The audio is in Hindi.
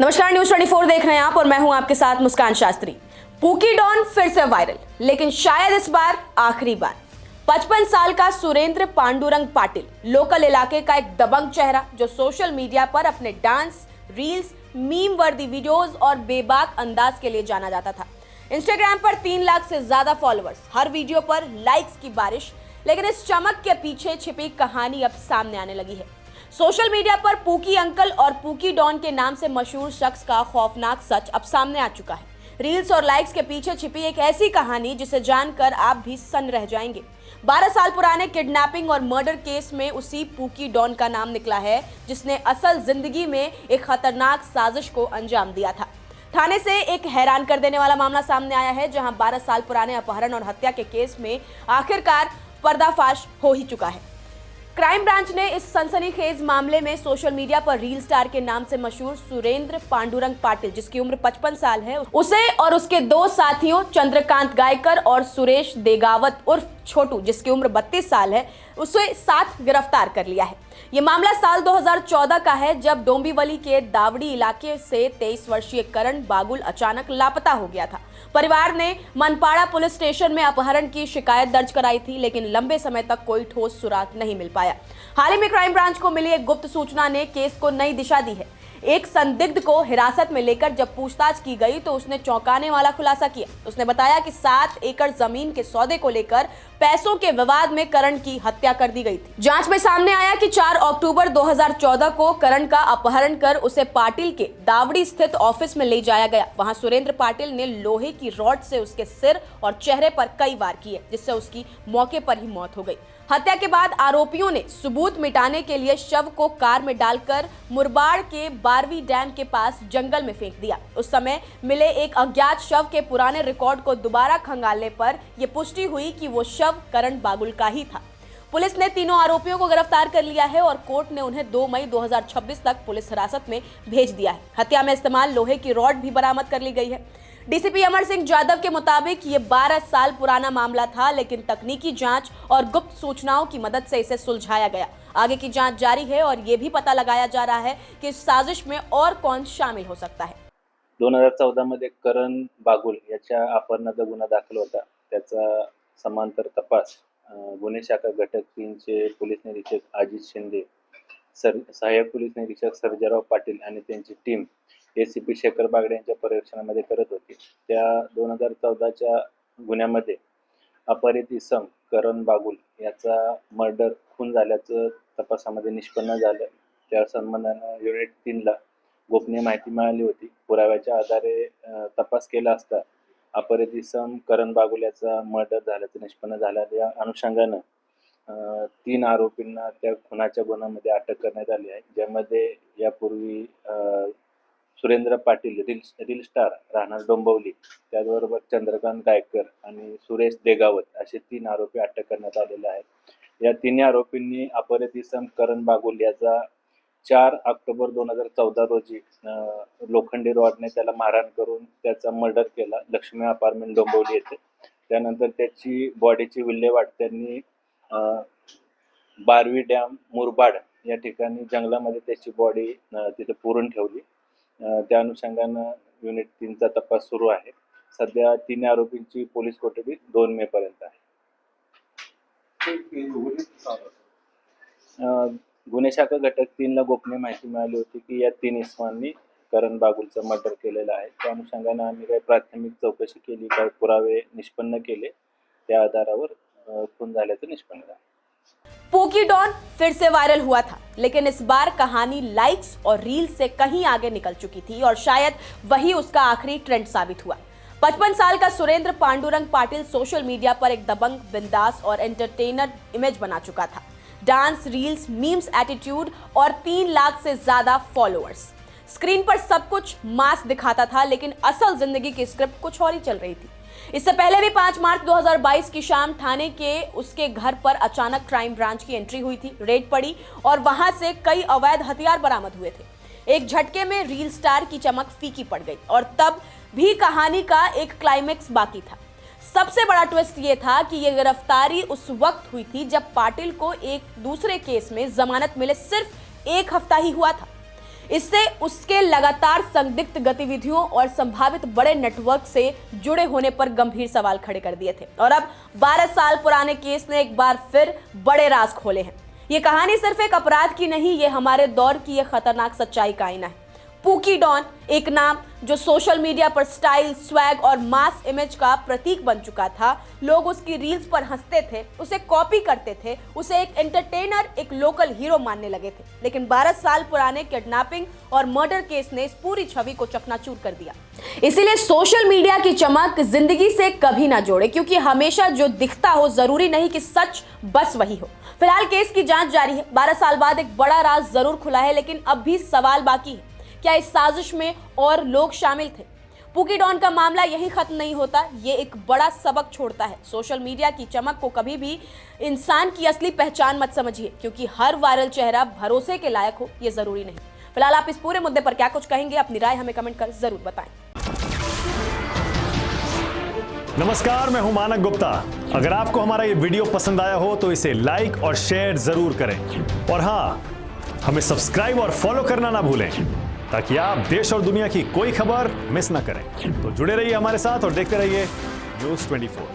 नमस्कार, न्यूज 24 देख रहे हैं आप और मैं हूं आपके साथ मुस्कान शास्त्री। पूकी डॉन फिर से वायरल, लेकिन शायद इस बार आखिरी बार। 55 साल का सुरेंद्र पांडुरंग पाटिल लोकल इलाके का एक दबंग चेहरा जो सोशल मीडिया पर अपने डांस, रील्स, मीम वर्दी वीडियोस और बेबाक अंदाज के लिए जाना जाता था। इंस्टाग्राम पर 3 लाख से ज्यादा फॉलोअर्स, हर वीडियो पर लाइक्स की बारिश। लेकिन इस चमक के पीछे छिपी कहानी अब सामने आने लगी है। सोशल मीडिया पर पूकी अंकल और पूकी डॉन के नाम से मशहूर शख्स का खौफनाक सच अब सामने आ चुका है। रील्स और लाइक्स के पीछे छिपी एक ऐसी कहानी जिसे जानकर आप भी सन्न रह जाएंगे। 12 साल पुराने किडनैपिंग और मर्डर केस में उसी पूकी डॉन का नाम निकला है जिसने असल जिंदगी में एक खतरनाक साजिश को अंजाम दिया था। थाने से एक हैरान कर देने वाला मामला सामने आया है, जहां 12 साल पुराने अपहरण और हत्या के केस में आखिरकार पर्दाफाश हो ही चुका है। क्राइम ब्रांच ने इस सनसनीखेज मामले में सोशल मीडिया पर रील स्टार के नाम से मशहूर सुरेंद्र पांडुरंग पाटिल, जिसकी उम्र 55 साल है, उसे और उसके 2 साथियों चंद्रकांत गायकर और सुरेश देगावत उर्फ छोटू, जिसकी उम्र 32 साल है, उसे साथ गिरफ्तार कर लिया है। ये मामला साल 2014 का है, जब डोंबिवली के दावड़ी इलाके से 23 वर्षीय करण बागुल अचानक लापता हो गया था। परिवार ने मनपाड़ा पुलिस स्टेशन में अपहरण की शिकायत दर्ज कराई थी, लेकिन लंबे समय तक कोई ठोस सुराग नहीं मिल पाया। हाल ही में क्राइम ब्रांच को मिली एक गुप्त सूचना ने केस को नई दिशा दी है। एक संदिग्ध को हिरासत में लेकर जब पूछताछ की गई तो उसने चौंकाने वाला खुलासा किया। उसने बताया कि 7 एकड़ जमीन के सौदे को लेकर पैसों के विवाद में करण की हत्या कर दी गई थी। जांच में सामने आया कि 4 अक्टूबर 2014 को करण का अपहरण कर उसे पाटिल के दावड़ी स्थित ऑफिस में ले जाया गया। वहां सुरेंद्र पाटिल ने लोहे की रॉड से उसके सिर और चेहरे पर कई वार किए, जिससे उसकी मौके पर ही मौत हो गई। हत्या के बाद आरोपियों ने सबूत मिटाने के लिए शव को कार में डालकर मुरबाड़ के बारवी डैम के पास जंगल में फेंक दिया। उस समय मिले एक अज्ञात शव के पुराने रिकॉर्ड को दोबारा खंगालने पर यह पुष्टि हुई कि वो शव करण बागुल का ही था। पुलिस ने तीनों आरोपियों को गिरफ्तार कर लिया है और कोर्ट ने उन्हें 2 मई 2026 तक पुलिस हिरासत में भेज दिया है। हत्या में इस्तेमाल लोहे की रॉड भी बरामद कर ली गई है। डीसीपी अमर सिंह यादव के मुताबिक ये 12 साल पुराना मामला था, लेकिन तकनीकी जांच और गुप्त सूचनाओं की मदद से इसे सुलझाया गया। आगे की जांच जारी है और ये भी पता लगाया जा रहा है कि इस साजिश में और कौन शामिल हो सकता है। 2014 मध्ये करण बागुल याच्या अपहरणाचा गुन्हा दाखल होता। त्याचा समांतर तपास गुन्हे शाखा घटक 3 चे पोलीस निरीक्षक अजित शिंदे, सहाय्यक पोलीस निरीक्षक सर्जेराव पाटील आणि त्यांची टीम एसीपी शेखर बागडे यांच्या पर्यवेक्षणामध्ये करत होती। त्या 2014च्या गुन्ह्यामध्ये अपहरित इसम करण बागुल याचा मर्डर खून झाल्याचं तपासामध्ये निष्पन्न झालं। त्या संबंधानं युनिट 3 ला गोपनीय माहिती मिळाली होती। पुराव्याच्या आधारे तपास केला असता अपहरित इसम करण बागुल याचा मर्डर झाल्याचं निष्पन्न झालं। या अनुषंगानं 3 आरोपींना त्या खुनाच्या गुन्ह्यामध्ये अटक करण्यात आली आहे, ज्यामध्ये यापूर्वी सुरेंद्र पाटील रील स्टार राहणार डोंबिवली, त्याचबरोबर चंद्रकांत गायकर आणि सुरेश देगावत असे 3 आरोपी अटक करण्यात आलेले आहेत। या 3 आरोपींनी अपहरित इसम करण बागुल याचा 4 ऑक्टोबर 2014 रोजी लोखंडी रॉडने त्याला मारहाण करून त्याचा मर्डर केला लक्ष्मी अपार्टमेंट डोंबिवली येथे। त्यानंतर त्याची बॉडीची विल्हेवाट त्यांनी बारवी डॅम मुरबाड या ठिकाणी जंगलामध्ये त्याची बॉडी तिथे पुरून ठेवली। त्या अनुषंगानं युनिट 3 चा तपास सुरू आहे। सध्या 3 आरोपींची पोलीस कोठडी 2 मे पर्यंत आहे। गुन्हे शाखा घटक 3 ला गोपनीय माहिती मिळाली होती की या 3 इसमांनी करण बागुलचं मर्डर केलेलं आहे। त्या अनुषंगानं आम्ही काही प्राथमिक चौकशी केली, काही पुरावे निष्पन्न केले, त्या आधारावर खून झाल्याचं निष्पन्न झालं। पूकी डॉन फिर से वायरल हुआ था, लेकिन इस बार कहानी लाइक्स और रील्स से कहीं आगे निकल चुकी थी और शायद वही उसका आखिरी ट्रेंड साबित हुआ। 55 साल का सुरेंद्र पांडुरंग पाटिल सोशल मीडिया पर एक दबंग, बिंदास और एंटरटेनर इमेज बना चुका था। डांस, रील्स, मीम्स, एटीट्यूड और 3 लाख से ज्यादा फॉलोअर्स। स्क्रीन पर सब कुछ मास दिखाता था, लेकिन असल जिंदगी की स्क्रिप्ट कुछ और ही चल रही थी। इससे पहले भी 5 मार्च 2022 की शाम थाने के उसके घर पर अचानक क्राइम ब्रांच की एंट्री हुई थी, रेड पड़ी और वहां से कई अवैध हथियार बरामद हुए थे। एक झटके में रील स्टार की चमक फीकी पड़ गई और तब भी कहानी का एक क्लाइमेक्स बाकी था। सबसे बड़ा ट्विस्ट ये था कि यह गिरफ्तारी उस वक्त हुई थी जब पाटिल को एक दूसरे केस में जमानत मिले सिर्फ 1 हफ्ता ही हुआ था। इससे उसके लगातार संदिग्ध गतिविधियों और संभावित बड़े नेटवर्क से जुड़े होने पर गंभीर सवाल खड़े कर दिए थे। और अब 12 साल पुराने केस ने एक बार फिर बड़े राज खोले हैं। ये कहानी सिर्फ एक अपराध की नहीं, ये हमारे दौर की एक खतरनाक सच्चाई का आईना है। पूकी डॉन, एक नाम जो सोशल मीडिया पर स्टाइल, स्वैग और मास इमेज का प्रतीक बन चुका था। लोग उसकी रील्स पर हंसते थे, उसे कॉपी करते थे, उसे एक एंटरटेनर, एक लोकल हीरो मानने लगे थे। लेकिन 12 साल पुराने किडनैपिंग और मर्डर केस ने इस पूरी छवि को चकनाचूर कर दिया। इसीलिए सोशल मीडिया की चमक जिंदगी से कभी ना जोड़े, क्योंकि हमेशा जो दिखता हो जरूरी नहीं कि सच बस वही हो। फिलहाल केस की जांच जारी है। 12 साल बाद एक बड़ा राज जरूर खुला है, लेकिन अब भी सवाल बाकी है। क्या इस साजिश में और लोग शामिल थे? पूकी डॉन का मामला यही खत्म नहीं होता, ये एक बड़ा सबक छोड़ता है। सोशल मीडिया की चमक को कभी भी इंसान की असली पहचान मत समझिए, क्योंकि हर वायरल चेहरा भरोसे के लायक हो ये जरूरी नहीं। फिलहाल आप इस पूरे मुद्दे पर क्या कुछ कहेंगे? अपनी राय हमें कमेंट कर जरूर बताएं। नमस्कार, मैं हूं मानक गुप्ता। अगर आपको हमारा ये वीडियो पसंद आया हो तो इसे लाइक और शेयर जरूर करें। और हाँ, हमें सब्सक्राइब और फॉलो करना ना भूलें, ताकि आप देश और दुनिया की कोई खबर मिस ना करें। तो जुड़े रहिए हमारे साथ और देखते रहिए न्यूज़ 24।